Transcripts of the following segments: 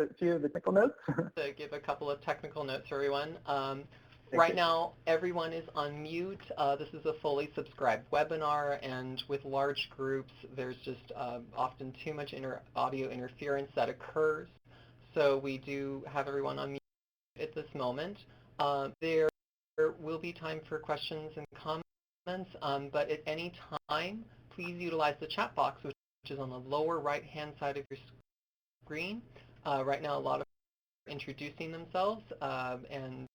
a few of the technical notes. To give a couple of technical notes for everyone. Thank Right you. now, everyone is on mute. This is a fully subscribed webinar, and with large groups, there's just often too much audio interference that occurs. So we do have everyone on mute at this moment. There will be time for questions and comments, but at any time, please utilize the chat box, which is on the lower right-hand side of your screen. Right now, a lot of people are introducing themselves and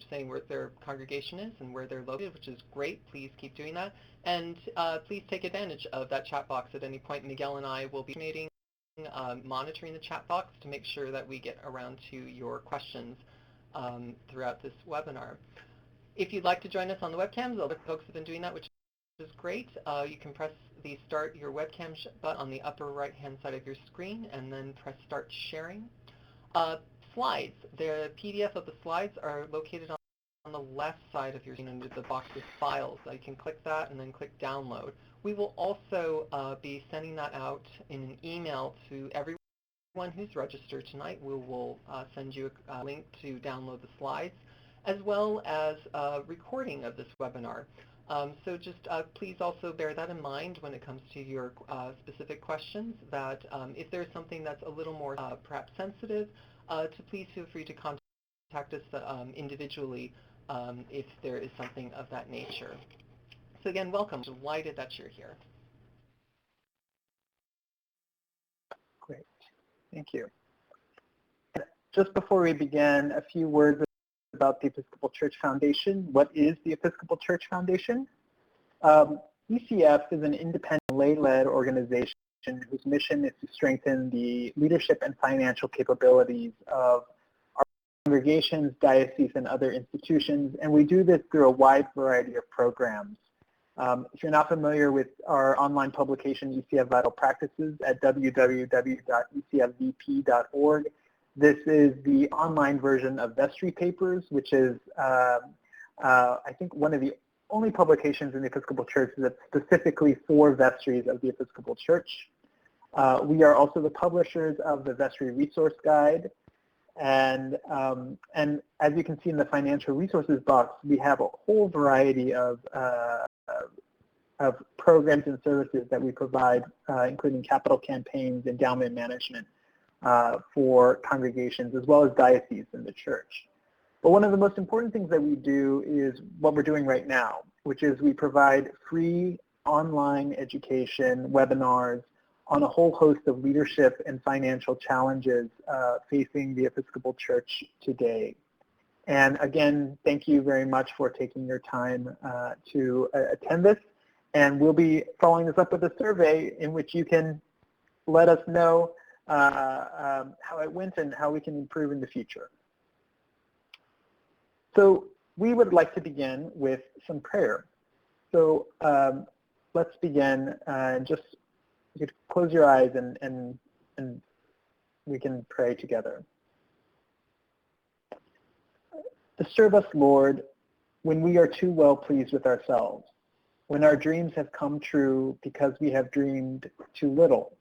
saying where their congregation is and where they're located, which is great. Please keep doing that. And please take advantage of that chat box at any point. Miguel and I will be monitoring the chat box to make sure that we get around to your questions throughout this webinar. If you'd like to join us on the webcams, other folks have been doing that, which is great. You can press the Start Your Webcam button on the upper right-hand side of your screen and then press Start Sharing. Slides. The PDF of the slides are located on the left side of your screen under the box with files. You can click that and then click Download. We will also be sending that out in an email to everyone who's registered tonight. We will send you a link to download the slides, as well as a recording of this webinar. So just please also bear that in mind when it comes to your specific questions, that if there's something that's a little more perhaps sensitive, to please feel free to contact us individually if there is something of that nature. So again, welcome. Delighted that you're here. Great. Thank you. Just before we begin, a few words about the Episcopal Church Foundation. What is the Episcopal Church Foundation? ECF is an independent lay-led organization whose mission is to strengthen the leadership and financial capabilities of our congregations, dioceses, and other institutions, and we do this through a wide variety of programs. If you're not familiar with our online publication, ECF Vital Practices, at www.ecfvp.org, this is the online version of Vestry Papers, which is, I think, one of the only publications in the Episcopal Church that's specifically for vestries of the Episcopal Church. We are also the publishers of the Vestry Resource Guide, and as you can see in the financial resources box, we have a whole variety of programs and services that we provide, including capital campaigns, endowment management for congregations, as well as dioceses in the church. But one of the most important things that we do is what we're doing right now, which is we provide free online education webinars on a whole host of leadership and financial challenges facing the Episcopal Church today. And again, thank you very much for taking your time to attend this. And we'll be following this up with a survey in which you can let us know how it went and how we can improve in the future. So we would like to begin with some prayer. So let's begin. Just you could close your eyes and we can pray together. Disturb us, Lord, when we are too well pleased with ourselves, when our dreams have come true because we have dreamed too little,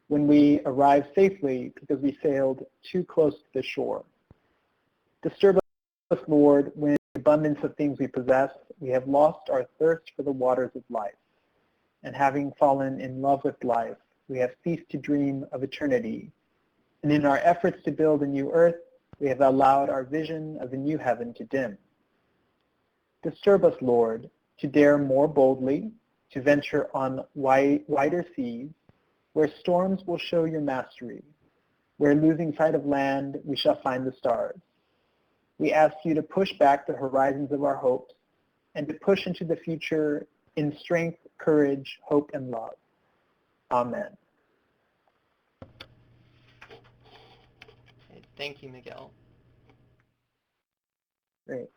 when we arrive safely because we sailed too close to the shore. Disturb us, Lord, when in the abundance of things we possess, we have lost our thirst for the waters of life. And having fallen in love with life, we have ceased to dream of eternity. And in our efforts to build a new earth, we have allowed our vision of a new heaven to dim. Disturb us, Lord, to dare more boldly, to venture on wider seas, where storms will show your mastery, where losing sight of land, we shall find the stars. We ask you to push back the horizons of our hopes and to push into the future in strength, courage, hope, and love. Amen. Thank you, Miguel. Great.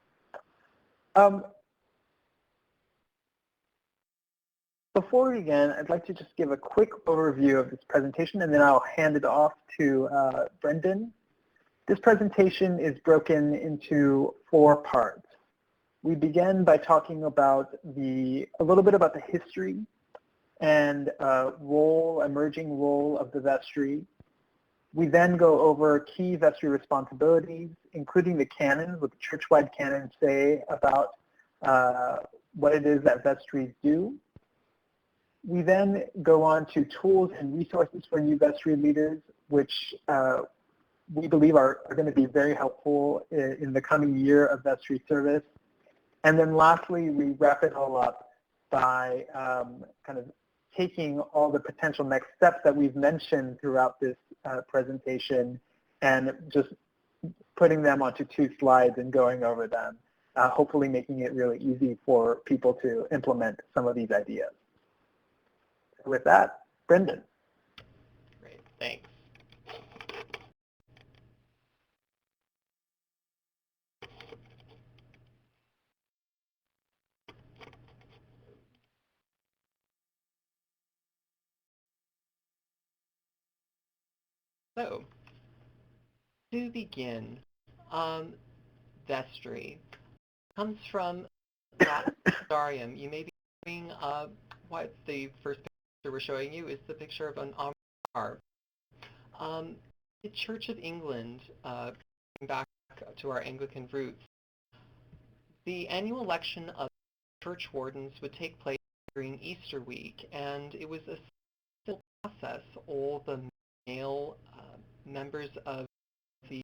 Before we begin, I'd like to just give a quick overview of this presentation, and then I'll hand it off to Brendan. This presentation is broken into 4 parts. We begin by talking about a little bit about the history and emerging role of the vestry. We then go over key vestry responsibilities, including the canons, what the church-wide canons say about what it is that vestries do. We then go on to tools and resources for new vestry leaders, which we believe are going to be very helpful in the coming year of vestry service. And then lastly, we wrap it all up by kind of taking all the potential next steps that we've mentioned throughout this presentation and just putting them onto 2 slides and going over them, hopefully making it really easy for people to implement some of these ideas. With that, Brendan. Great, thanks. So, to begin, vestry comes from Latin. You may be wondering what the first picture we're showing you is the picture of an armor. The Church of England, going back to our Anglican roots, the annual election of church wardens would take place during Easter week, and it was a simple process. All the male members of the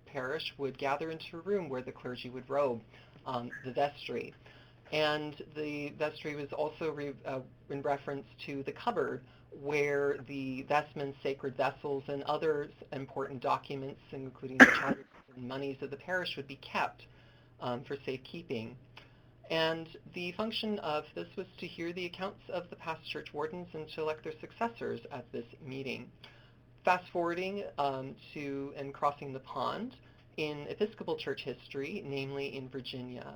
parish would gather into a room where the clergy would robe the vestry. And the vestry was also in reference to the cupboard where the vestments, sacred vessels, and other important documents, including the charters and monies of the parish, would be kept for safekeeping. And the function of this was to hear the accounts of the past church wardens and to elect their successors at this meeting. Fast forwarding to and crossing the pond, in Episcopal Church history, namely in Virginia,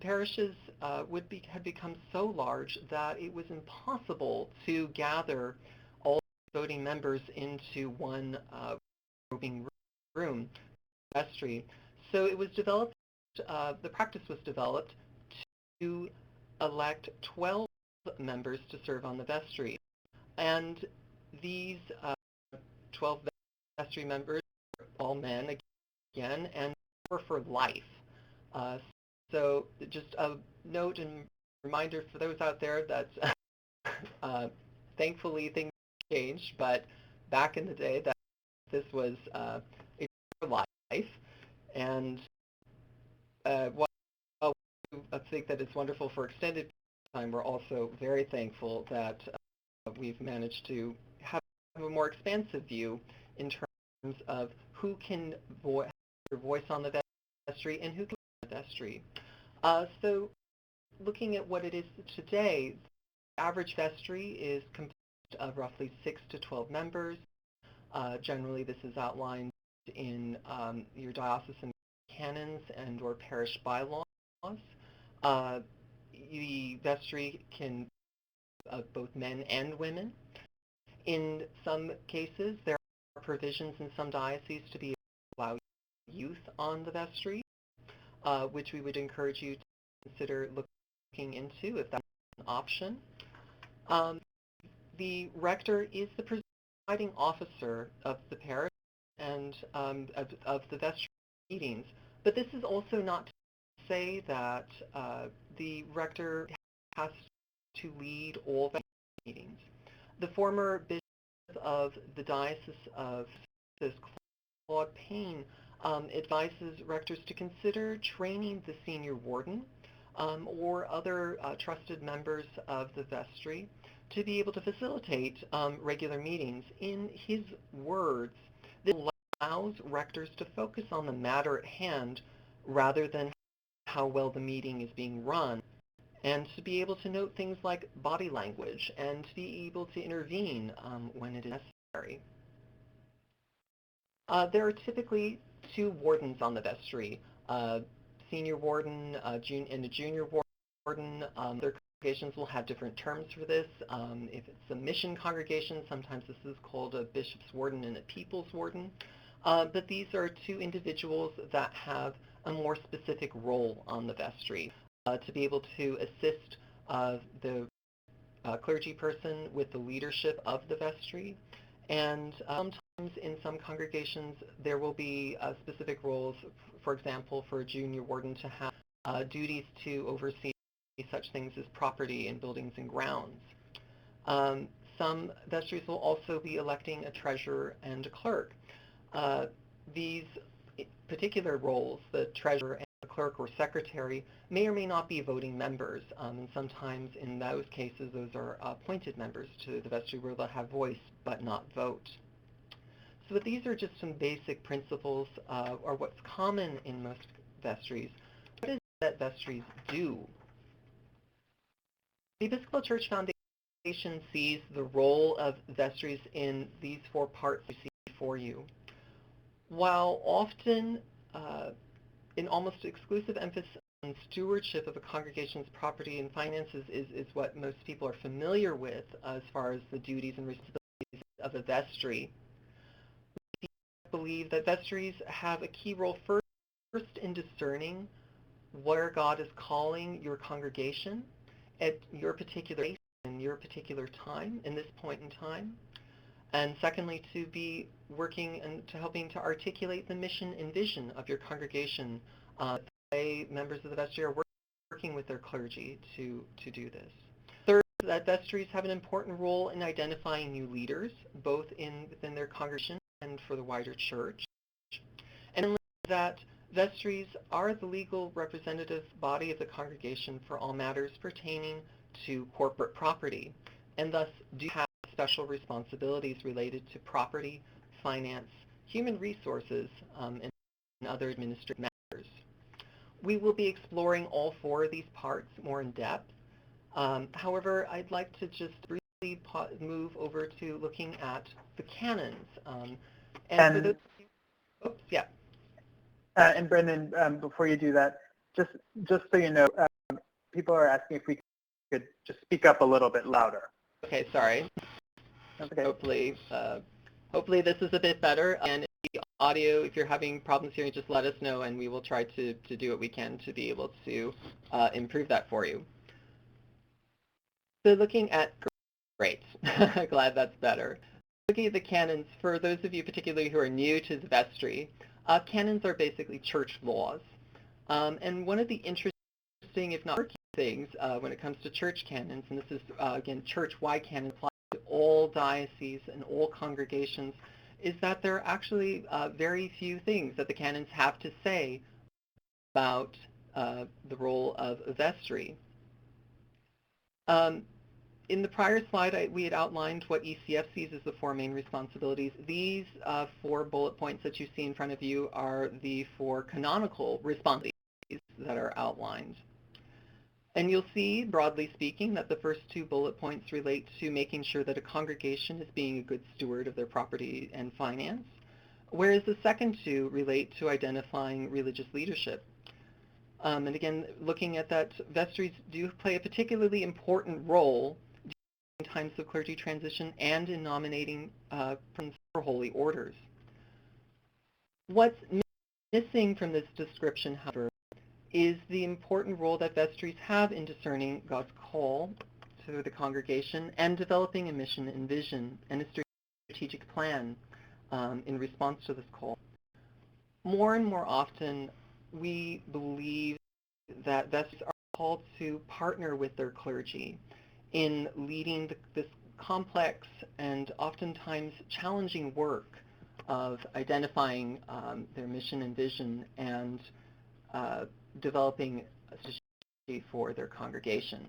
parishes had become so large that it was impossible to gather all voting members into one robing room, vestry. So it was developed, the practice was developed to elect 12 members to serve on the vestry. And these 12 vestry members were all men again, and were for life. So just a note and reminder for those out there that thankfully things changed, but back in the day that this was a for life. And while I think that it's wonderful for extended time, we're also very thankful that we've managed to have a more expansive view in terms of who can have their voice on the vestry and who can the vestry. So looking at what it is today, the average vestry is composed of roughly 6 to 12 members. Generally, this is outlined in your diocesan canons and or parish bylaws. The vestry can both men and women. In some cases, there are provisions in some dioceses to be able to allow youth on the vestry, which we would encourage you to consider looking into if that's an option. The rector is the presiding officer of the parish and of the vestry meetings, but this is also not to say that the rector has to lead all the meetings. The former bishop of the Diocese of Claude Payne advises rectors to consider training the senior warden or other trusted members of the vestry to be able to facilitate regular meetings. In his words, this allows rectors to focus on the matter at hand rather than how well the meeting is being run, and to be able to note things like body language and to be able to intervene when it is necessary. There are typically 2 wardens on the vestry, senior warden and a junior warden. Their congregations will have different terms for this. If it's a mission congregation, sometimes this is called a bishop's warden and a people's warden. But these are 2 individuals that have a more specific role on the vestry to be able to assist the clergy person with the leadership of the vestry, And sometimes in some congregations there will be specific roles, for example, for a junior warden to have duties to oversee such things as property and buildings and grounds. Some vestries will also be electing a treasurer and a clerk. These particular roles, the treasurer and the clerk or secretary, may or may not be voting members, and sometimes in those cases those are appointed members to the vestry where they'll have voice but not vote. So these are just some basic principles, or what's common in most vestries. What is it that vestries do? The Episcopal Church Foundation sees the role of vestries in these four parts you see before you. While often an almost exclusive emphasis on stewardship of a congregation's property and finances is what most people are familiar with as far as the duties and responsibilities of a vestry, we believe that vestries have a key role first in discerning where God is calling your congregation at your particular place in your particular time, in this point in time. And secondly, to be working and to helping to articulate the mission and vision of your congregation. The way members of the vestry are working with their clergy to do this. Third, that vestries have an important role in identifying new leaders, both within their congregation and for the wider church. And that vestries are the legal representative body of the congregation for all matters pertaining to corporate property, and thus do have special responsibilities related to property, finance, human resources, and other administrative matters. We will be exploring all four of these parts more in depth. However, I'd like to just briefly move over to looking at the canons. And for those, oops, yeah. And Brendan, before you do that, just so you know, people are asking if we could just speak up a little bit louder. Okay, sorry. Okay. Hopefully this is a bit better. And the audio, if you're having problems hearing, just let us know, and we will try to do what we can to be able to improve that for you. So looking at, great, glad that's better. Looking at the canons, for those of you particularly who are new to the vestry, canons are basically church laws. And one of the interesting, if not working things, when it comes to church canons, and this is, again, church-wide canons apply to all dioceses and all congregations, is that there are actually very few things that the canons have to say about the role of a vestry. In the prior slide, we had outlined what ECF sees as the four main responsibilities. These 4 bullet points that you see in front of you are the 4 canonical responsibilities that are outlined. And you'll see, broadly speaking, that the first 2 bullet points relate to making sure that a congregation is being a good steward of their property and finance, whereas the second 2 relate to identifying religious leadership. And again, looking at that, vestries do play a particularly important role in times of clergy transition and in nominating for holy orders. What's missing from this description, however, is the important role that vestries have in discerning God's call to the congregation and developing a mission and vision and a strategic plan in response to this call. More and more often, we believe that vestries are called to partner with their clergy in leading this complex and oftentimes challenging work of identifying their mission and vision and developing a strategy for their congregation.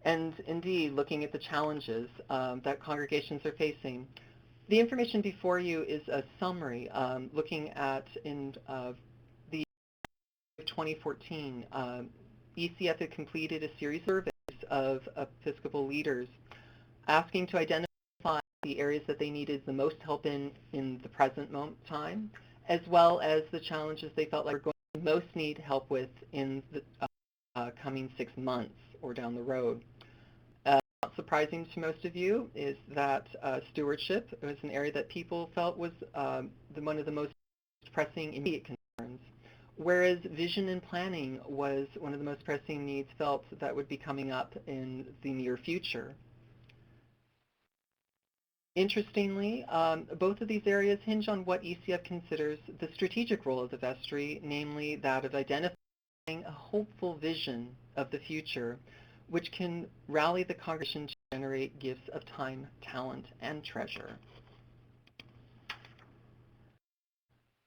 And indeed, looking at the challenges that congregations are facing, the information before you is a summary looking at in the 2014, ECF had completed a series of surveys of Episcopal leaders asking to identify the areas that they needed the most help in the present time, as well as the challenges they felt like were going to most need help with in the coming 6 months or down the road. Not surprising to most of you is that stewardship was an area that people felt was one of the most pressing immediate concerns, whereas vision and planning was one of the most pressing needs felt that would be coming up in the near future. Interestingly, both of these areas hinge on what ECF considers the strategic role of the vestry, namely that of identifying a hopeful vision of the future, which can rally the congregation to generate gifts of time, talent, and treasure.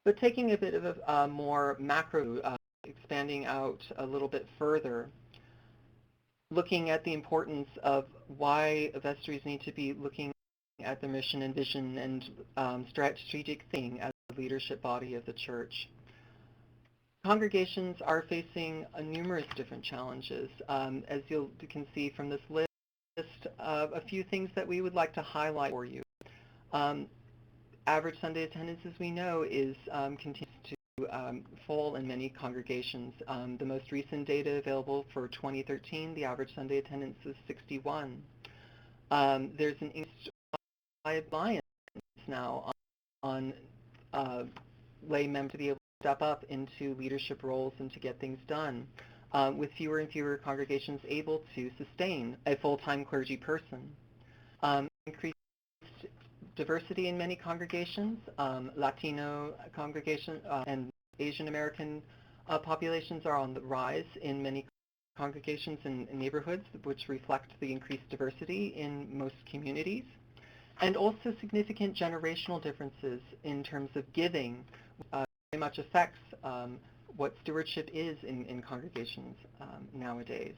But taking a bit of a more macro, expanding out a little bit further, looking at the importance of why vestries need to be looking at the mission and vision and strategic thinking as the leadership body of the church. Congregations are facing numerous different challenges. As you can see from this list, a few things that we would like to highlight for you. Average Sunday attendance, as we know, continues to fall in many congregations. The most recent data available for 2013, the average Sunday attendance is 61. There's an increased reliance now on lay members to be able to step up into leadership roles and to get things done, with fewer and fewer congregations able to sustain a full-time clergy person. Increased diversity in many congregations, Latino congregations and Asian American populations are on the rise in many congregations and neighborhoods, which reflect the increased diversity in most communities, and also significant generational differences in terms of giving, very much affects what stewardship is in congregations nowadays.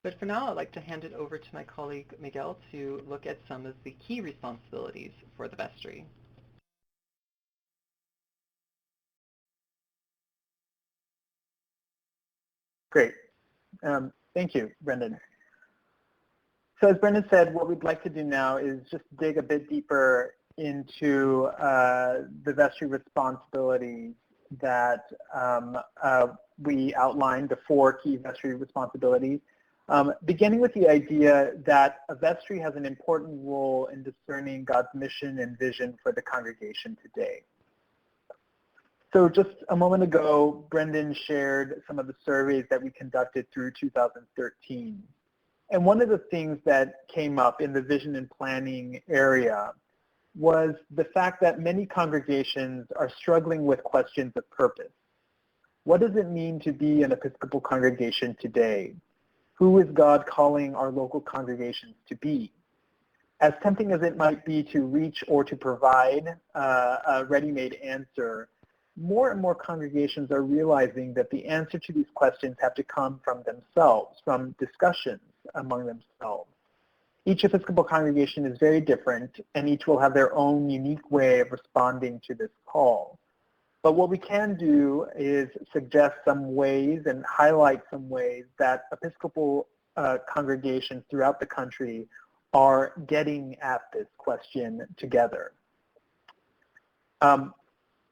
But for now, I'd like to hand it over to my colleague Miguel to look at some of the key responsibilities for the vestry. Great. Thank you, Brendan. So as Brendan said, what we'd like to do now is just dig a bit deeper into the vestry responsibilities that we outlined, the 4 key vestry responsibilities, beginning with the idea that a vestry has an important role in discerning God's mission and vision for the congregation today. So just a moment ago, Brendan shared some of the surveys that we conducted through 2013. And one of the things that came up in the vision and planning area was the fact that many congregations are struggling with questions of purpose. What does it mean to be an Episcopal congregation today? Who is God calling our local congregations to be? As tempting as it might be to reach or to provide a ready-made answer, more and more congregations are realizing that the answer to these questions have to come from themselves, from discussions among themselves. Each Episcopal congregation is very different, and each will have their own unique way of responding to this call. But what we can do is suggest some ways and highlight some ways that Episcopal congregations throughout the country are getting at this question together.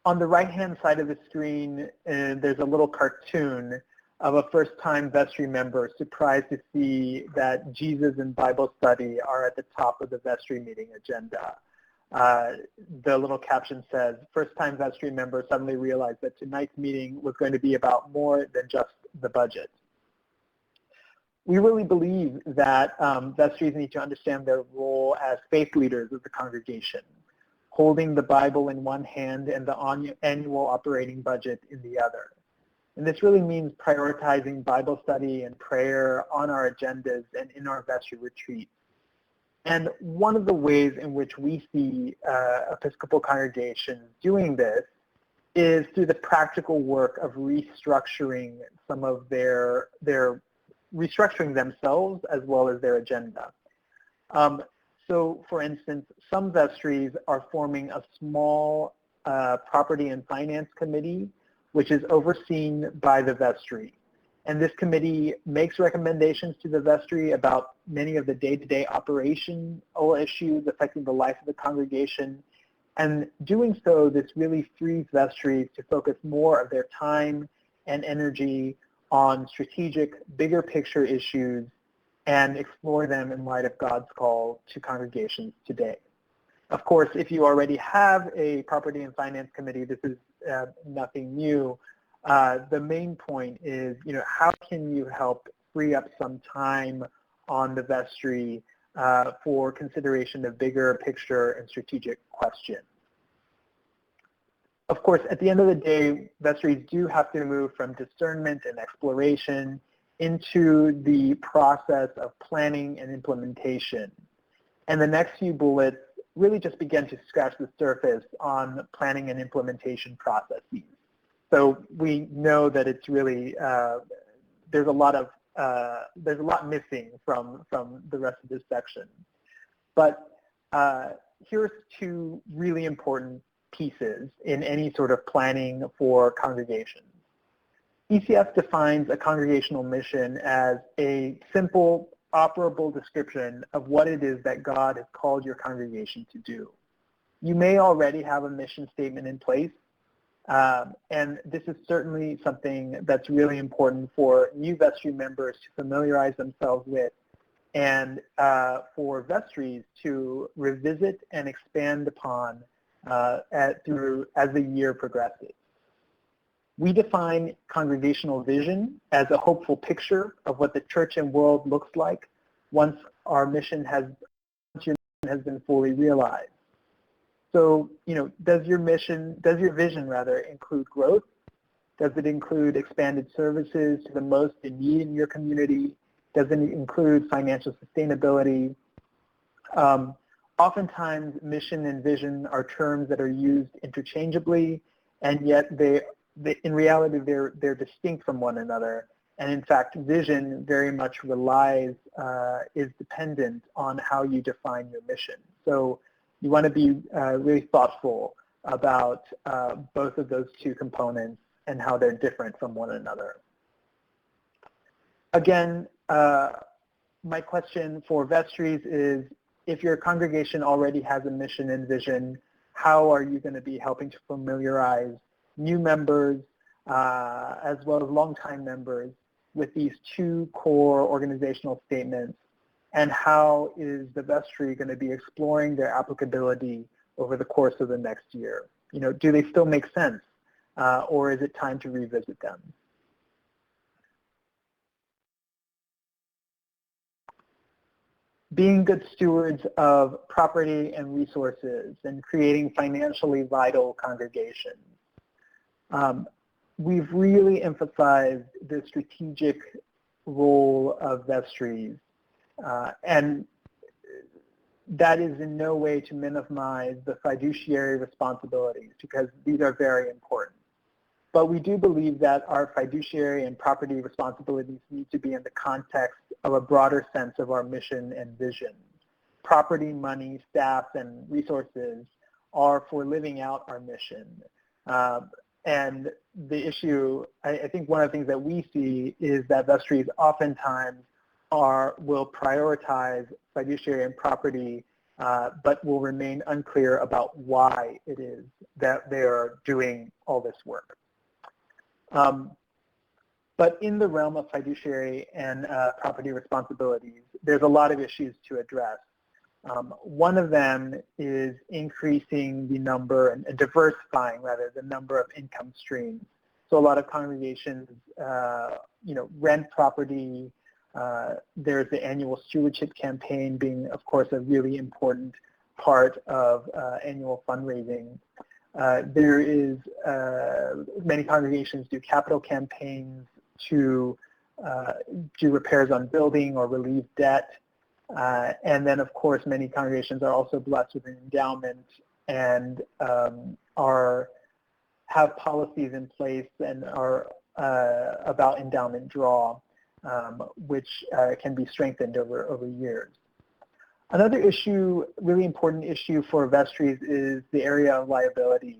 On the right-hand side of the screen, there's a little cartoon of a first-time vestry member surprised to see that Jesus and Bible study are at the top of the vestry meeting agenda. The little caption says, first-time vestry member suddenly realized that tonight's meeting was going to be about more than just the budget. We really believe that vestries need to understand their role as faith leaders of the congregation, holding the Bible in one hand and the annual operating budget in the other. And this really means prioritizing Bible study and prayer on our agendas and in our vestry retreats. And one of the ways in which we see Episcopal congregations doing this is through the practical work of restructuring some of their restructuring themselves as well as their agenda. So for instance, some vestries are forming a small property and finance committee, which is overseen by the vestry. And this committee makes recommendations to the vestry about many of the day-to-day operational issues affecting the life of the congregation. And doing so, this really frees vestries to focus more of their time and energy on strategic, bigger picture issues and explore them in light of God's call to congregations today. Of course, if you already have a property and finance committee, this is nothing new. The main point is, how can you help free up some time on the vestry for consideration of bigger picture and strategic questions. Of course, at the end of the day, vestries do have to move from discernment and exploration into the process of planning and implementation. And the next few bullets really just begin to scratch the surface on planning and implementation processes. So we know that it's really, there's a lot missing from the rest of this section. But here's two really important pieces in any sort of planning for congregations. ECF defines a congregational mission as a simple, operable description of what it is that God has called your congregation to do. You may already have a mission statement in place, and this is certainly something that's really important for new vestry members to familiarize themselves with, and for vestries to revisit and expand upon as the year progresses. We define congregational vision as a hopeful picture of what the church and world looks like once our mission has been fully realized. So, does your vision include growth? Does it include expanded services to the most in need in your community? Does it include financial sustainability? Oftentimes, mission and vision are terms that are used interchangeably, and yet in reality, they're distinct from one another. And in fact, vision very much is dependent on how you define your mission. So you want to be really thoughtful about both of those two components and how they're different from one another. Again, my question for vestries is, if your congregation already has a mission and vision, how are you going to be helping to familiarize new members as well as longtime members with these two core organizational statements, and how is the vestry going to be exploring their applicability over the course of the next year? Do they still make sense, or is it time to revisit them? Being good stewards of property and resources and creating financially vital congregations. We've really emphasized the strategic role of vestries, and that is in no way to minimize the fiduciary responsibilities, because these are very important. But we do believe that our fiduciary and property responsibilities need to be in the context of a broader sense of our mission and vision. Property, money, staff, and resources are for living out our mission. And the issue, I think one of the things that we see is that vestries oftentimes will prioritize fiduciary and property, but will remain unclear about why it is that they are doing all this work. But in the realm of fiduciary and property responsibilities, there's a lot of issues to address. One of them is increasing the number and diversifying, rather, the number of income streams. So a lot of congregations, rent property. There's the annual stewardship campaign being, of course, a really important part of annual fundraising. There is, many congregations do capital campaigns to do repairs on building or relieve debt. And then, of course, many congregations are also blessed with an endowment and have policies in place and are about endowment draw, which can be strengthened over years. Another issue, really important issue for vestries, is the area of liability.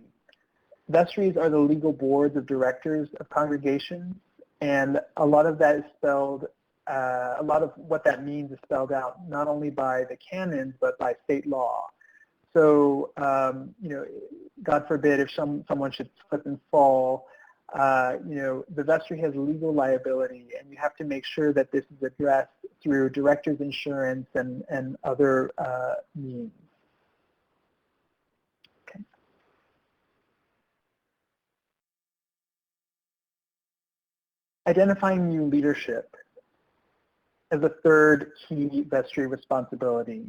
Vestries are the legal boards of directors of congregations, and a lot of that is spelled, a lot of what that means is spelled out not only by the canons, but by state law. So, God forbid if someone should slip and fall, the vestry has legal liability, and you have to make sure that this is addressed through director's insurance and other means. Okay. Identifying new leadership. as a third key vestry responsibility.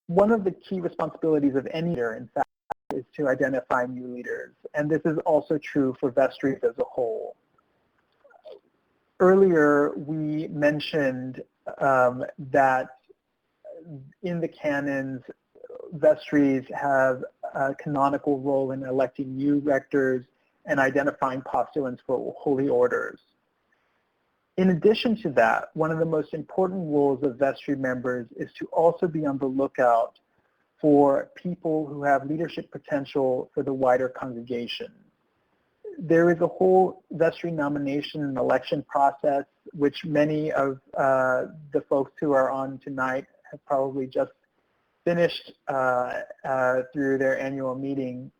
One of the key responsibilities of any leader, in fact, is to identify new leaders, and this is also true for vestries as a whole. Earlier, we mentioned that in the canons, vestries have a canonical role in electing new rectors and identifying postulants for holy orders. In addition to that, one of the most important roles of vestry members is to also be on the lookout for people who have leadership potential for the wider congregation. There is a whole vestry nomination and election process, which many of the folks who are on tonight have probably just finished through their annual meeting.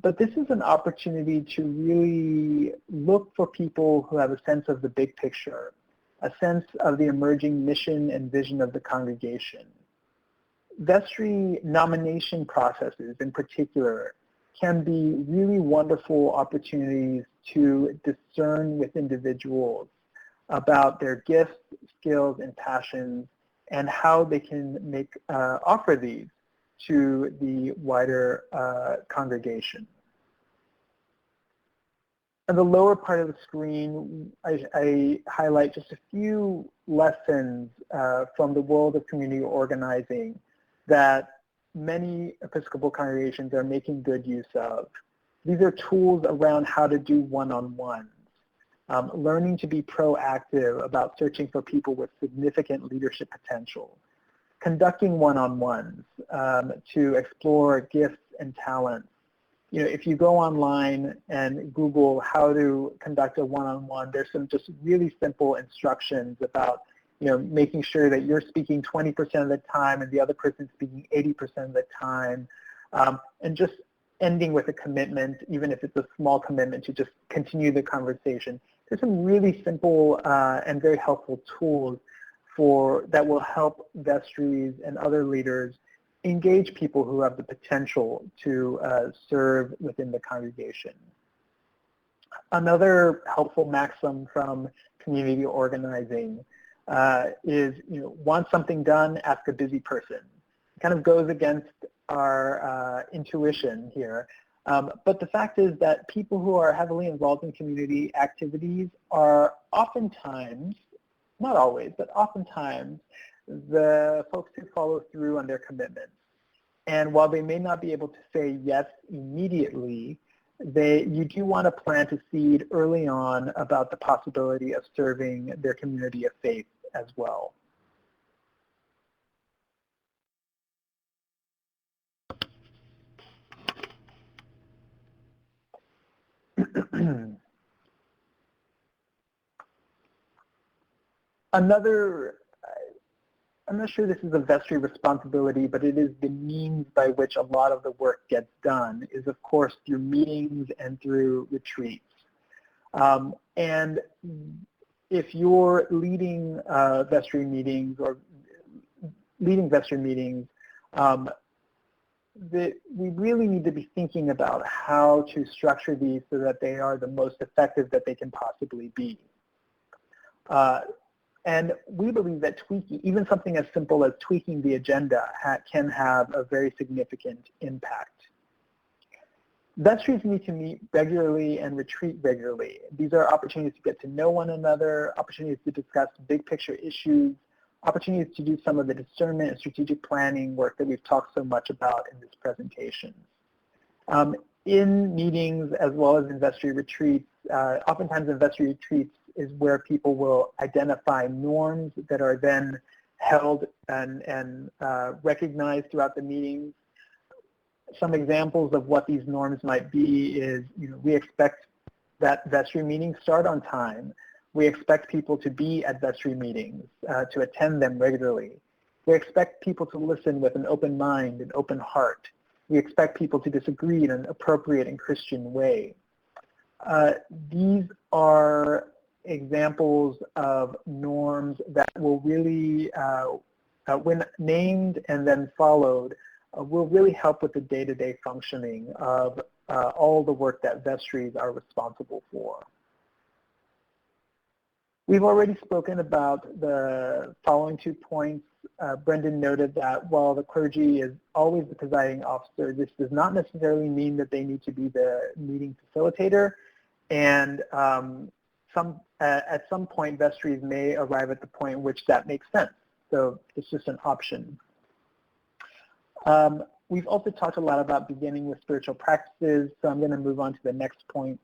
But this is an opportunity to really look for people who have a sense of the big picture, a sense of the emerging mission and vision of the congregation. Vestry nomination processes in particular can be really wonderful opportunities to discern with individuals about their gifts, skills, and passions, and how they can offer these to the wider congregation. On the lower part of the screen, I highlight just a few lessons from the world of community organizing that many Episcopal congregations are making good use of. These are tools around how to do one-on-ones, learning to be proactive about searching for people with significant leadership potential, conducting one-on-ones to explore gifts and talents. You know, if you go online and Google how to conduct a one-on-one, there's some just really simple instructions about, you know, making sure that you're speaking 20% of the time and the other person's speaking 80% of the time, and just ending with a commitment, even if it's a small commitment, to just continue the conversation. There's some really simple and very helpful tools that will help vestries and other leaders engage people who have the potential to serve within the congregation. Another helpful maxim from community organizing is, you know, want something done, ask a busy person. It kind of goes against our intuition here. But the fact is that people who are heavily involved in community activities are oftentimes, not always, but oftentimes, the folks who follow through on their commitments. And while they may not be able to say yes immediately, you do want to plant a seed early on about the possibility of serving their community of faith as well. I'm not sure this is a vestry responsibility, but it is the means by which a lot of the work gets done, is of course through meetings and through retreats. And if you're leading vestry meetings or leading vestry meetings, we really need to be thinking about how to structure these so that they are the most effective that they can possibly be. And we believe that tweaking, even something as simple as tweaking the agenda, can have a very significant impact. Vestries need to meet regularly and retreat regularly. These are opportunities to get to know one another, opportunities to discuss big picture issues, opportunities to do some of the discernment and strategic planning work that we've talked so much about in this presentation. In meetings as well as in vestry retreats, oftentimes in vestry retreats is where people will identify norms that are then held and recognized throughout the meetings. Some examples of what these norms might be is, you know, we expect that vestry meetings start on time. We expect people to be at vestry meetings, to attend them regularly. We expect people to listen with an open mind and open heart. We expect people to disagree in an appropriate and Christian way. These are examples of norms that will really, when named and then followed, will really help with the day-to-day functioning of all the work that vestries are responsible for. We've already spoken about the following 2 points. Brendan noted that while the clergy is always the presiding officer, this does not necessarily mean that they need to be the meeting facilitator. And at some point, vestries may arrive at the point in which that makes sense. So it's just an option. We've also talked a lot about beginning with spiritual practices, so I'm going to move on to the next point.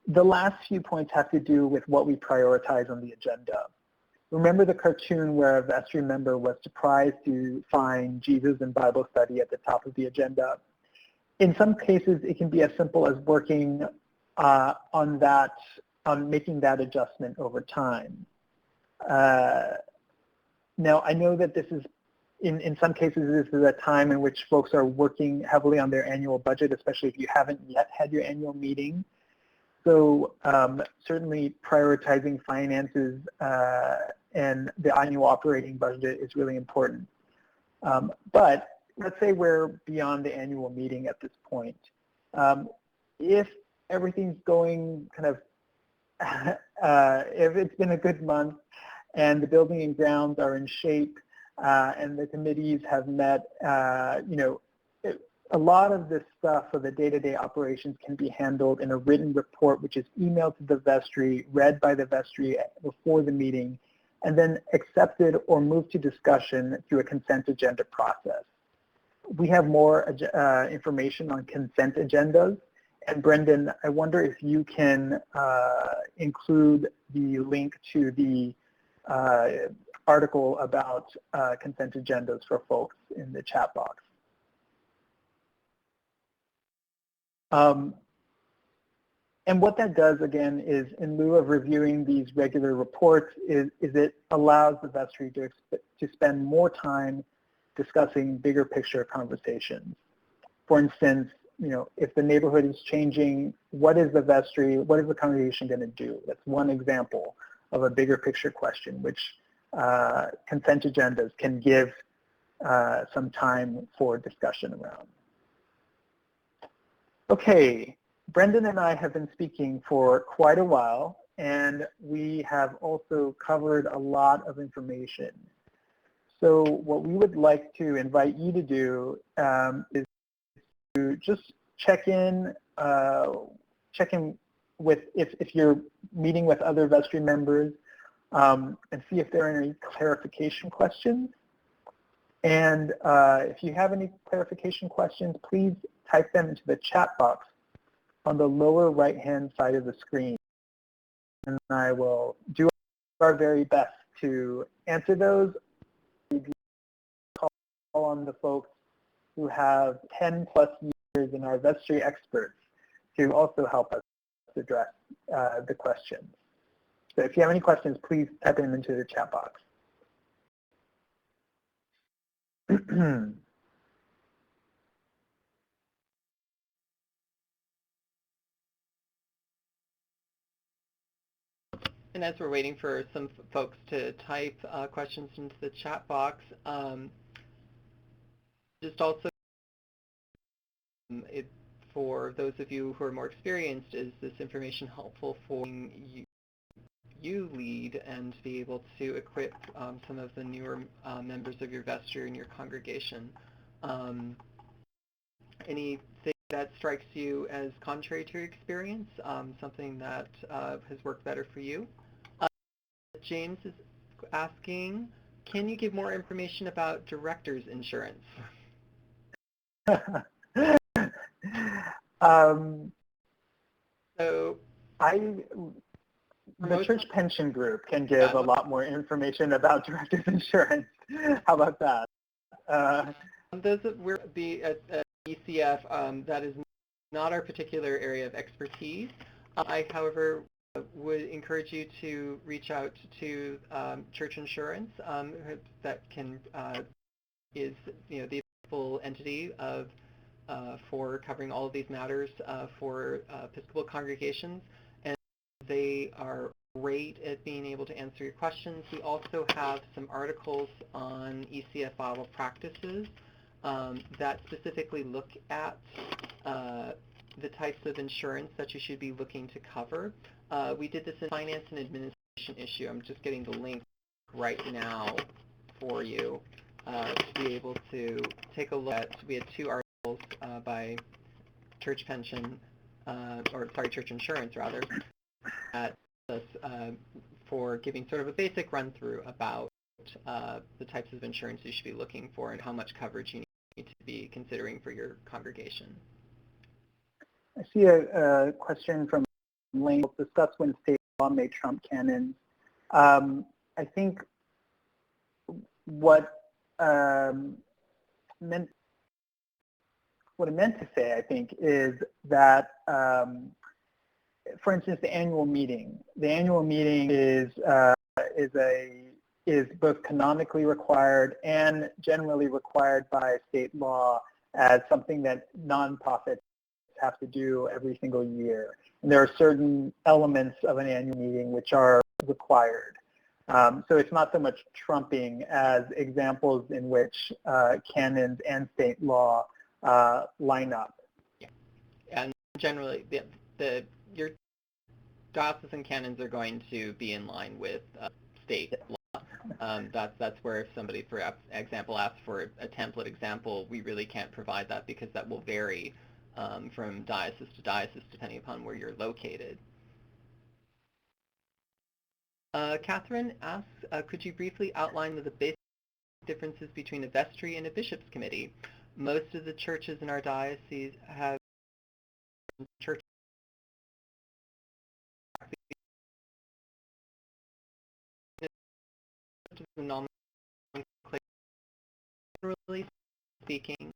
The last few points have to do with what we prioritize on the agenda. Remember the cartoon where a vestry member was surprised to find Jesus and Bible study at the top of the agenda? In some cases, it can be as simple as working on making that adjustment over time. Now, I know that this is, in some cases, this is a time in which folks are working heavily on their annual budget, especially if you haven't yet had your annual meeting. So certainly prioritizing finances and the annual operating budget is really important. But let's say we're beyond the annual meeting at this point. If everything's going kind of, if it's been a good month and the building and grounds are in shape and the committees have met, a lot of this stuff for the day-to-day operations can be handled in a written report, which is emailed to the vestry, read by the vestry before the meeting, and then accepted or moved to discussion through a consent agenda process. We have more information on consent agendas. And Brendan, I wonder if you can include the link to the article about consent agendas for folks in the chat box. And what that does, again, is in lieu of reviewing these regular reports, is it allows the vestry to spend more time discussing bigger picture conversations. For instance, if the neighborhood is changing, what is the vestry, what is the congregation going to do? That's one example of a bigger picture question, which consent agendas can give some time for discussion around. Okay, Brendan and I have been speaking for quite a while, and we have also covered a lot of information. So what we would like to invite you to do is to just check in with if you're meeting with other vestry members and see if there are any clarification questions. And if you have any clarification questions, please type them into the chat box on the lower right-hand side of the screen. And I will do our very best to answer those. We call on the folks who have 10 plus years in our vestry experts to also help us address the questions. So if you have any questions, please type them into the chat box. And as we're waiting for some folks to type questions into the chat box, just also for those of you who are more experienced, is this information helpful for you lead and be able to equip some of the newer members of your vestry and your congregation? Anything that strikes you as contrary to your experience, something that has worked better for you? James is asking, can you give more information about director's insurance? The church pension group can give a lot more information about director's insurance. How about that? Those that we're at ECF, that is not our particular area of expertise. I, however, would encourage you to reach out to church insurance that can is the full entity of for covering all of these matters for Episcopal congregations, and they are great at being able to answer your questions. We also have some articles on ECF Bible practices that specifically look at the types of insurance that you should be looking to cover. We did this in finance and administration issue. I'm just getting the link right now for you to be able to take a look at. We had 2 articles by Church Pension, Church Insurance rather, at us for giving sort of a basic run-through about the types of insurance you should be looking for and how much coverage you need to be considering for your congregation. I see a question from Lane. Discuss when state law may trump canons. I think what it meant to say, I think, is that, for instance, the annual meeting. The annual meeting is both canonically required and generally required by state law as something that nonprofits have to do every single year. And there are certain elements of an annual meeting which are required. So it's not so much trumping as examples in which canons and state law line up. Yeah. And generally, your diocesan canons are going to be in line with state law. That's where if somebody, for example, asks for a template example, we really can't provide that because that will vary from diocese to diocese depending upon where you're located. Catherine asks, could you briefly outline the basic differences between a vestry and a bishop's committee? Most of the churches in our diocese have church generally speaking,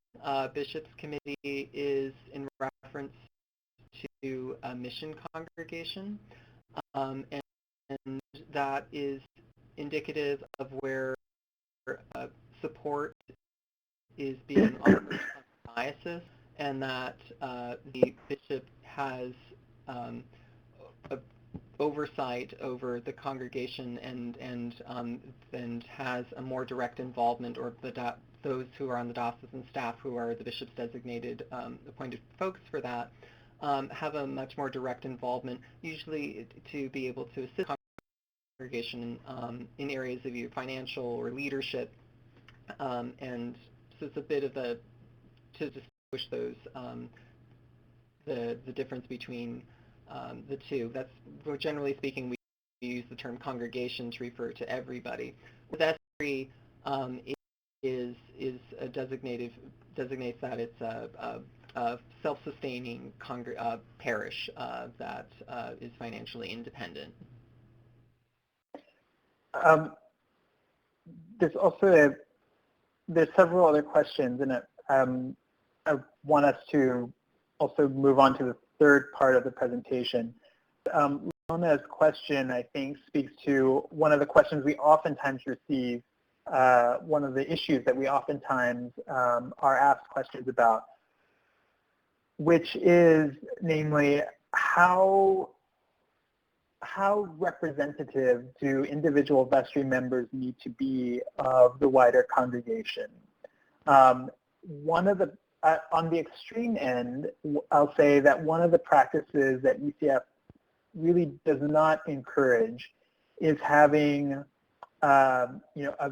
bishop's committee is in reference to a mission congregation, and that is indicative of where support is being offered from the diocese, and that the bishop has oversight over the congregation and has a more direct involvement, or those who are on the diocesan staff who are the bishop's designated appointed folks for that have a much more direct involvement, usually to be able to assist the congregation in areas of either financial or leadership, and so it's a bit of to distinguish those the difference between the two. That's, generally speaking, we use the term congregation to refer to everybody. The vestry designates that it's a self-sustaining parish that is financially independent. There's several other questions, and I want us to also move on to the third part of the presentation. Leona's question, I think, speaks to one of the questions we oftentimes receive, one of the issues that we oftentimes are asked questions about, which is, namely, how representative do individual vestry members need to be of the wider congregation? On the extreme end, I'll say that one of the practices that UCF really does not encourage is having a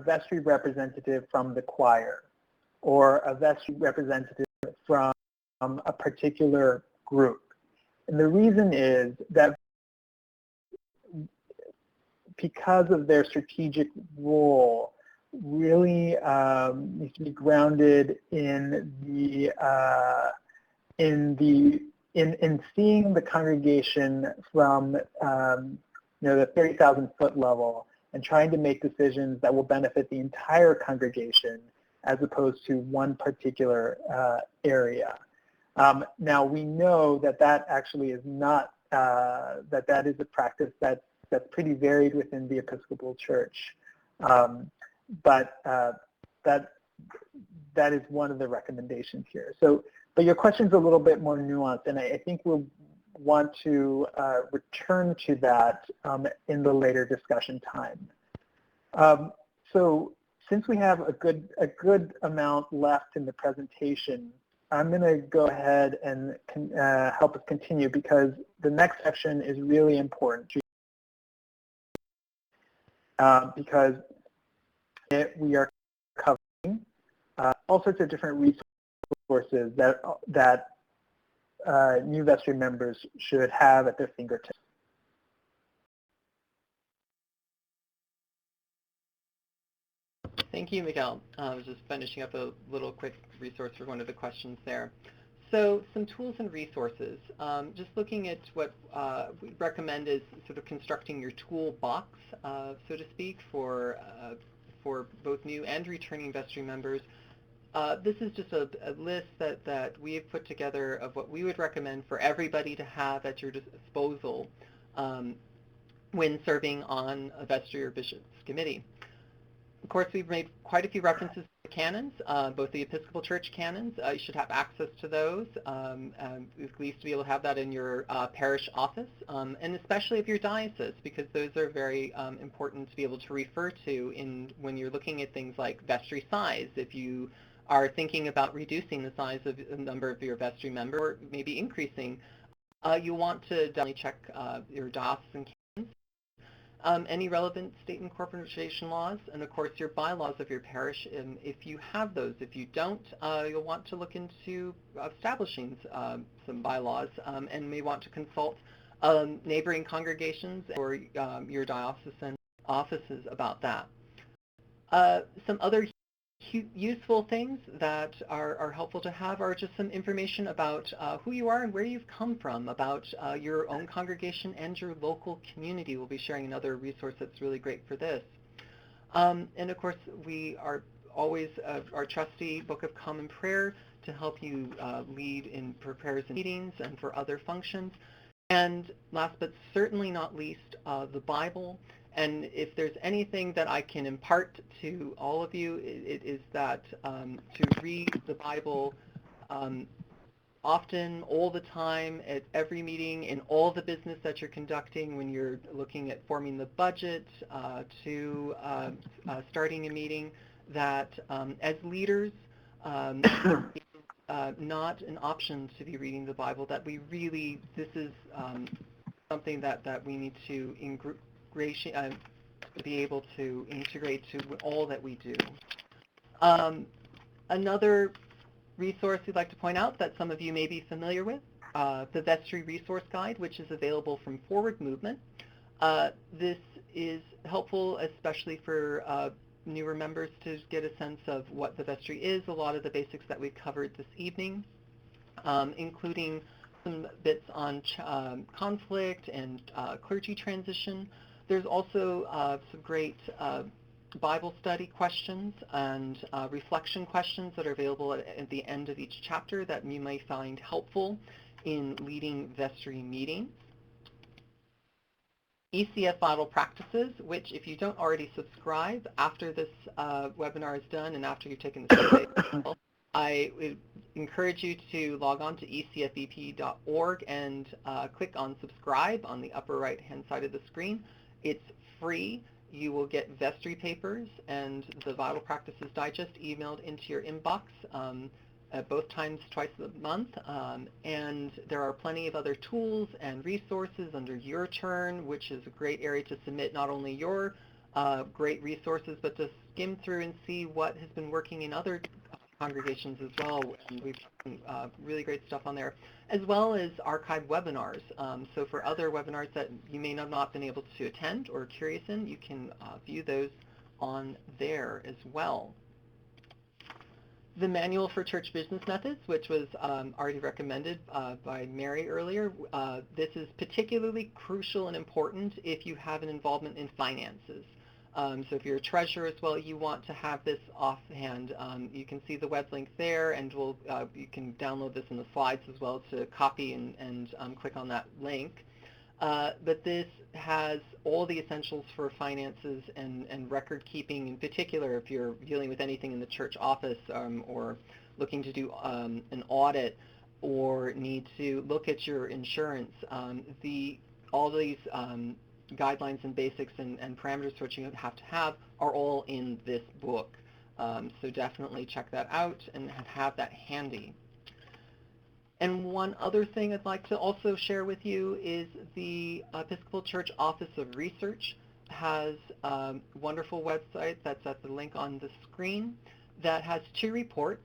vestry representative from the choir or a vestry representative from a particular group. And the reason is that because of their strategic role, really needs to be grounded in seeing the congregation from the 30,000-foot level and trying to make decisions that will benefit the entire congregation as opposed to one particular area. Now we know that actually is not that is a practice that's pretty varied within the Episcopal Church. But that is one of the recommendations here. So, but your question's a little bit more nuanced, and I think we'll want to return to that in the later discussion time. So, since we have a good amount left in the presentation, I'm going to go ahead and help us continue because the next section is really important because we are covering all sorts of different resources that new Vestry members should have at their fingertips. Thank you, Miguel. I was just finishing up a little quick resource for one of the questions there. So some tools and resources. Just looking at what we recommend is sort of constructing your toolbox, so to speak, for both new and returning Vestry members. This is just a list that we have put together of what we would recommend for everybody to have at your disposal when serving on a Vestry or Bishops Committee. Of course, we've made quite a few references to the canons, both the Episcopal Church canons. You should have access to those, at least to be able to have that in your parish office, and especially if you're diocese, because those are very important to be able to refer to when you're looking at things like vestry size. If you are thinking about reducing the size of the number of your vestry members, or maybe increasing, you want to definitely check your diocesan canons. Any relevant state and corporation laws, and of course your bylaws of your parish, if you have those. If you don't, you'll want to look into establishing some bylaws, and may want to consult neighboring congregations or your diocesan offices about that. Some other useful things that are helpful to have are just some information about who you are and where you've come from, about your own congregation and your local community. We'll be sharing another resource that's really great for this. And of course, we are always our trusty Book of Common Prayer to help you lead in prayers and meetings and for other functions. And last but certainly not least, the Bible. And if there's anything that I can impart to all of you, it is that to read the Bible often, all the time, at every meeting, in all the business that you're conducting, when you're looking at forming the budget, to starting a meeting, that as leaders, not an option to be reading the Bible, that we really, this is something that we need to be able to integrate to all that we do. Another resource we'd like to point out that some of you may be familiar with, the Vestry Resource Guide, which is available from Forward Movement. This is helpful, especially for newer members, to get a sense of what the vestry is, a lot of the basics that we covered this evening, including some bits on conflict and clergy transition. There's also some great Bible study questions and reflection questions that are available at the end of each chapter that you may find helpful in leading vestry meetings. ECF Vital Practices, which if you don't already subscribe after this webinar is done and after you've taken the survey, I would encourage you to log on to ecfvp.org and click on subscribe on the upper right hand side of the screen. It's free. You will get vestry papers and the Vital Practices Digest emailed into your inbox at both times twice a month, and there are plenty of other tools and resources under your turn, which is a great area to submit not only your great resources, but to skim through and see what has been working in other congregations as well, and we've really great stuff on there, as well as archived webinars. So for other webinars that you may not have been able to attend or are curious in, you can view those on there as well. The Manual for Church Business Methods, which was already recommended by Mary earlier, this is particularly crucial and important if you have an involvement in finances. So if you're a treasurer as well, you want to have this offhand. You can see the web link there, and you can download this in the slides as well to copy and click on that link. But this has all the essentials for finances and record keeping, in particular if you're dealing with anything in the church office or looking to do an audit or need to look at your insurance. All these guidelines and basics and parameters for what you have to have are all in this book. So definitely check that out and have that handy. And one other thing I'd like to also share with you is the Episcopal Church Office of Research has a wonderful website that's at the link on the screen that has 2 reports,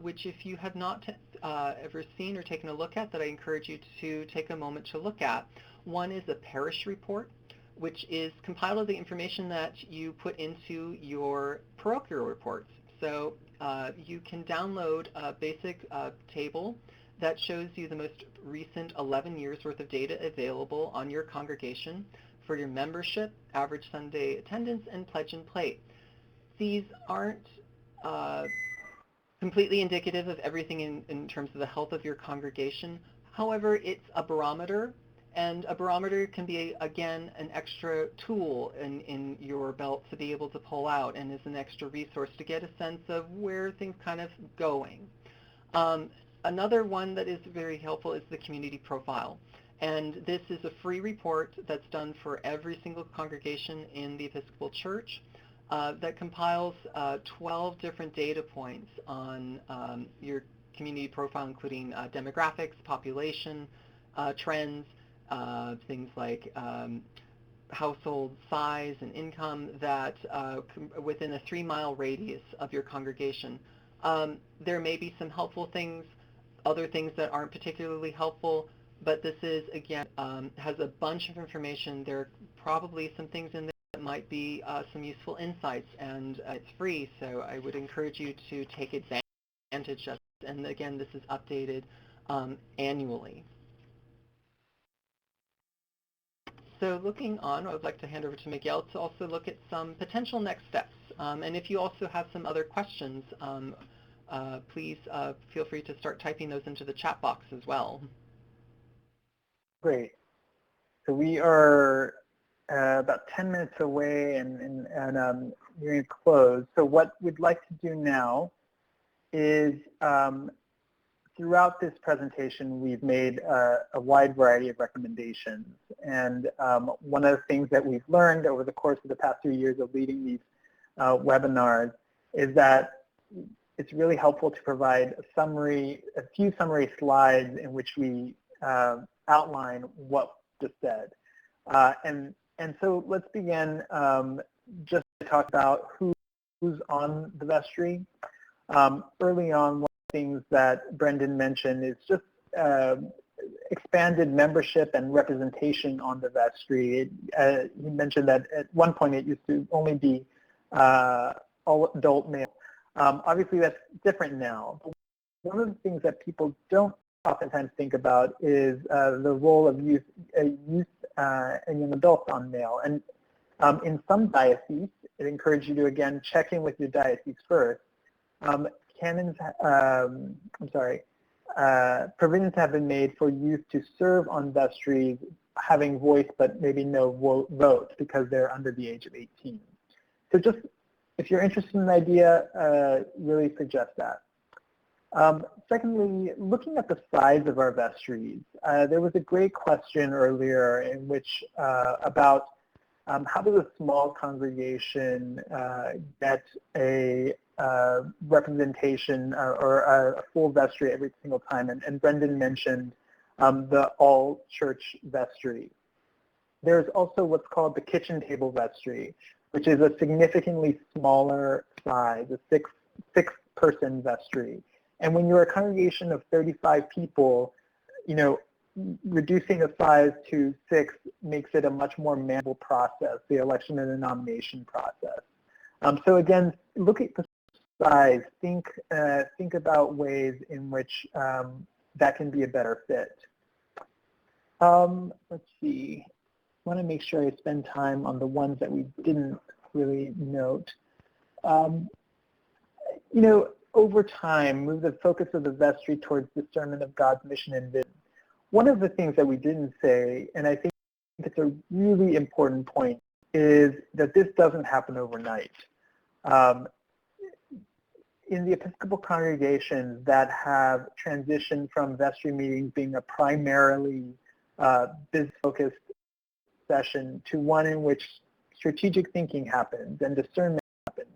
which if you have not ever seen or taken a look at, that I encourage you to take a moment to look at. One is a parish report, which is compiled of the information that you put into your parochial reports. So you can download a basic table that shows you the most recent 11 years worth of data available on your congregation for your membership, average Sunday attendance, and pledge and plate. These aren't completely indicative of everything in terms of the health of your congregation. However, it's a barometer, and a barometer can be, again, an extra tool in your belt to be able to pull out, and is an extra resource to get a sense of where things kind of going. Another one that is very helpful is the community profile. And this is a free report that's done for every single congregation in the Episcopal Church that compiles 12 different data points on your community profile, including demographics, population, trends, things like household size and income that within a 3-mile radius of your congregation. There may be some helpful things, other things that aren't particularly helpful, but this is, again, has a bunch of information. There are probably some things in there that might be some useful insights, and it's free, so I would encourage you to take advantage of it. And again, this is updated annually. So looking on, I would like to hand over to Miguel to also look at some potential next steps. And if you also have some other questions, please feel free to start typing those into the chat box as well. Great. So we are about 10 minutes away and we're going to close. So what we'd like to do now is throughout this presentation, we've made a wide variety of recommendations. And one of the things that we've learned over the course of the past 3 years of leading these webinars is that it's really helpful to provide a few summary slides in which we outline what just said. And so let's begin just to talk about who's on the vestry. Early on, one of the things that Brendan mentioned is just expanded membership and representation on the vestry. He mentioned that at one point it used to only be all adult male. Obviously that's different now. One of the things that people don't oftentimes think about is the role of youth and young adults on male. And in some dioceses, it encourages you to, again, check in with your diocese first. Provisions have been made for youth to serve on vestries having voice but maybe no vote because they're under the age of 18. So just, if you're interested in the idea, really suggest that. Secondly, looking at the size of our vestries, there was a great question earlier in which about how does a small congregation get a representation or a full vestry every single time, and Brendan mentioned the all-church vestry. There's also what's called the kitchen table vestry, which is a significantly smaller size, a six-person vestry. And when you're a congregation of 35 people, you know, reducing the size to 6 makes it a much more manageable process, the election and the nomination process. So again, look at the size. Think about ways in which that can be a better fit. Let's see. I want to make sure I spend time on the ones that we didn't really note. You know, over time, move the focus of the vestry towards discernment of God's mission and vision. One of the things that we didn't say, and I think it's a really important point, is that this doesn't happen overnight. In the Episcopal congregations that have transitioned from vestry meetings being a primarily business-focused session to one in which strategic thinking happens and discernment happens,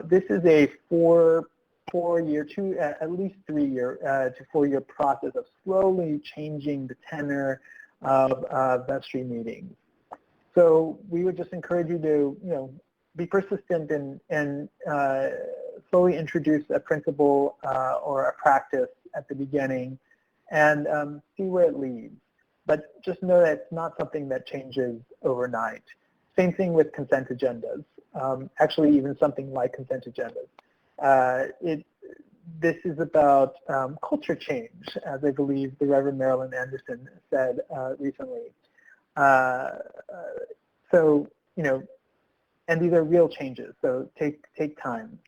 this is a 4 at least 3-year to 4-year process of slowly changing the tenor of vestry meetings. So we would just encourage you to, be persistent and slowly introduce a principle or a practice at the beginning and see where it leads. But just know that it's not something that changes overnight. Same thing with consent agendas. Actually, even something like consent agendas. This is about culture change, as I believe the Reverend Marilyn Anderson said recently. So, and these are real changes, so take time.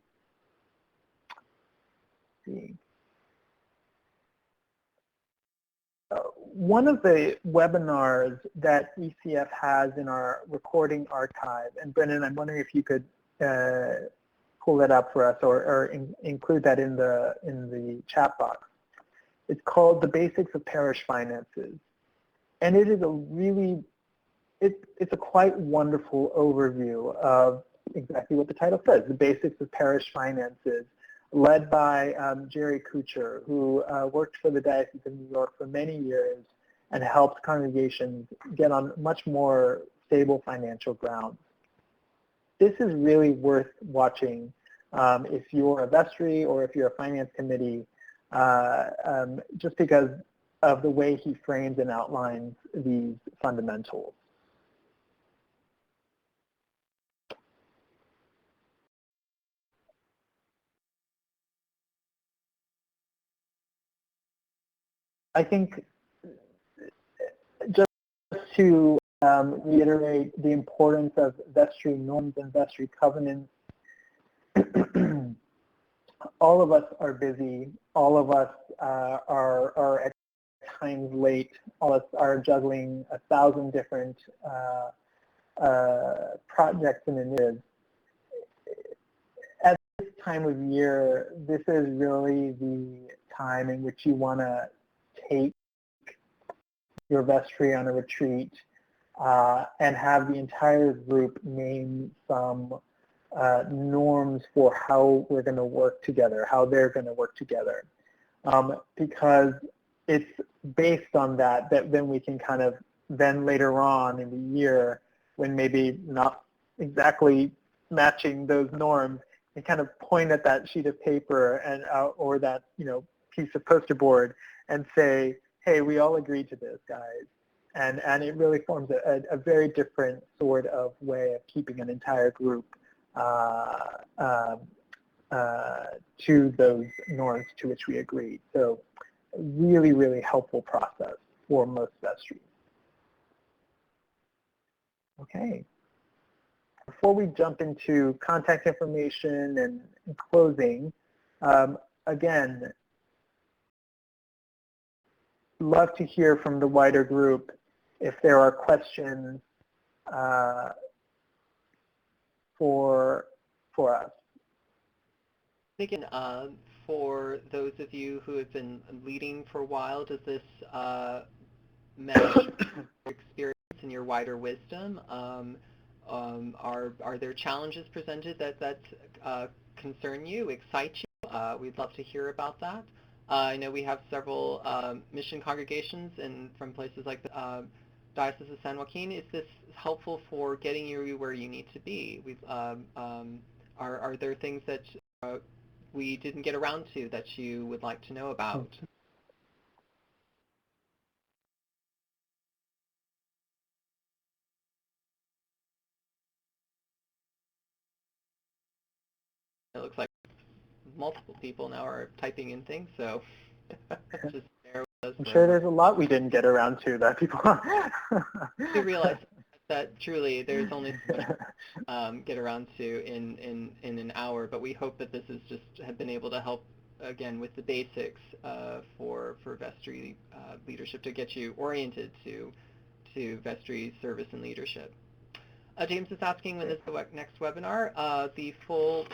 Let's see. One of the webinars that ECF has in our recording archive, and Brendan, I'm wondering if you could pull that up for us or include that in the chat box. It's called The Basics of Parish Finances. And it is it's a quite wonderful overview of exactly what the title says, The Basics of Parish Finances, led by Jerry Kuchar, who worked for the Diocese of New York for many years and helped congregations get on much more stable financial ground. This is really worth watching if you're a vestry or if you're a finance committee, just because of the way he frames and outlines these fundamentals. I think just to reiterate the importance of vestry norms and vestry covenants, all of us are busy. All of us are at times late. All of us are juggling 1,000 different projects and initiatives. At this time of year, this is really the time in which you want to take your vestry on a retreat and have the entire group name some norms for how we're going to work together, how they're going to work together. Because it's based on that then we can kind of, then later on in the year, when maybe not exactly matching those norms, and kind of point at that sheet of paper and or that piece of poster board and say, hey, we all agreed to this, guys. And it really forms a very different sort of way of keeping an entire group to those norms to which we agreed. So really, really helpful process for most vestries. Okay. Before we jump into contact information and closing, again, love to hear from the wider group if there are questions for us. Again, for those of you who have been leading for a while, does this mesh your experience and your wider wisdom? Are there challenges presented that concern you, excite you? We'd love to hear about that. I know we have several mission congregations from places like the Diocese of San Joaquin. Is this helpful for getting you where you need to be? Are there things that we didn't get around to that you would like to know about? It looks like multiple people now are typing in things, so just bear with us. I'm sure there's a lot we didn't get around to that people We realize that truly there's only so much get around to in an hour, but we hope that this has just have been able to help again with the basics for vestry leadership to get you oriented to vestry service and leadership. James is asking when is the next webinar. The full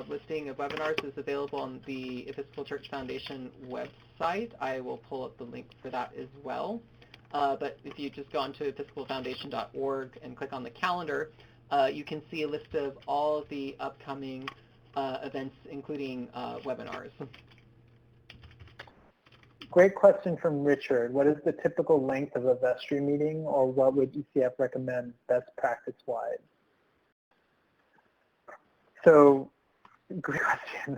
listing of webinars is available on the Episcopal Church Foundation website. I will pull up the link for that as well. But if you just go onto episcopalfoundation.org and click on the calendar, you can see a list of all of the upcoming events, including webinars. Great question from Richard. What is the typical length of a Vestry meeting, or what would ECF recommend best practice-wise? So, great question.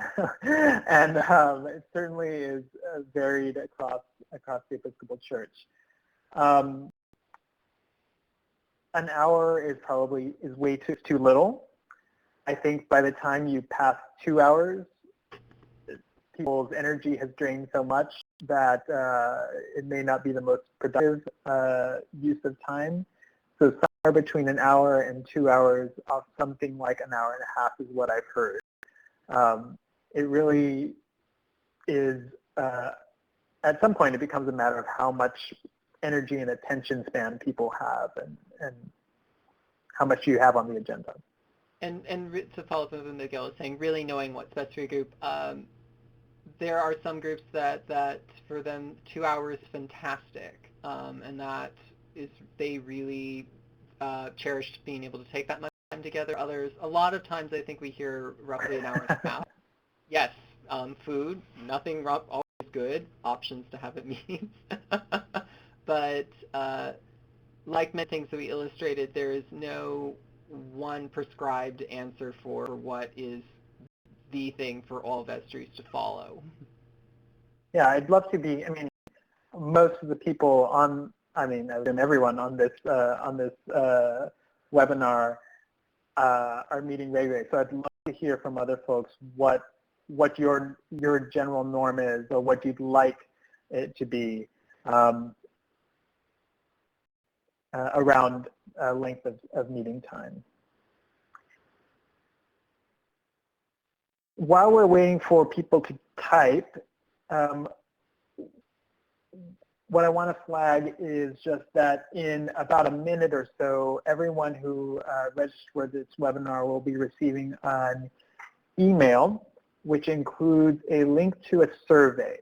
And it certainly is varied across the Episcopal Church. An hour is way too little. I think by the time you pass 2 hours, people's energy has drained so much that it may not be the most productive use of time. So somewhere between an hour and 2 hours, something like an hour and a half is what I've heard. It really is, at some point it becomes a matter of how much energy and attention span people have and how much you have on the agenda. And to follow up on what Miguel was saying, really knowing what's best for your group, there are some groups that for them 2 hours is fantastic, and that is, they really cherish being able to take that much time together. Others, a lot of times I think we hear roughly an hour and a half. Yes, food, nothing wrong, always good, options to have at meetings. But like many things that we illustrated, there is no one prescribed answer for what is the thing for all vestries to follow. Yeah, I'd love to be, I mean, most of the people on, I mean, everyone on this webinar are meeting regularly. So I'd love to hear from other folks what your general norm is, or what you'd like it to be around length of meeting time. While we're waiting for people to type, what I want to flag is just that in about a minute or so, everyone who registered for this webinar will be receiving an email, which includes a link to a survey.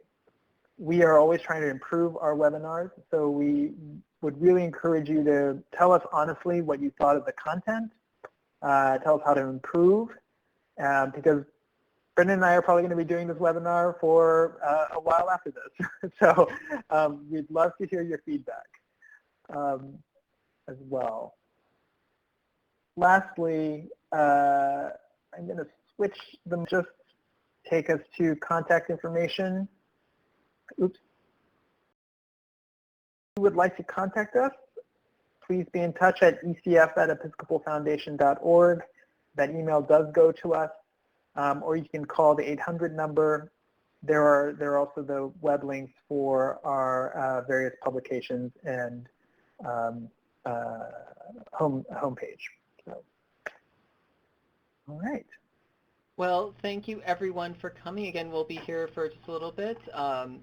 We are always trying to improve our webinars, so we would really encourage you to tell us honestly what you thought of the content, tell us how to improve, because Brendan and I are probably going to be doing this webinar for a while after this. So we'd love to hear your feedback as well. Lastly, I'm going to switch them, just take us to contact information. Oops. If you would like to contact us, please be in touch at ecf@episcopalfoundation.org. That email does go to us. Or you can call the 800 number. There are also the web links for our various publications and homepage. So, all right. Well, thank you everyone for coming. Again, we'll be here for just a little bit. And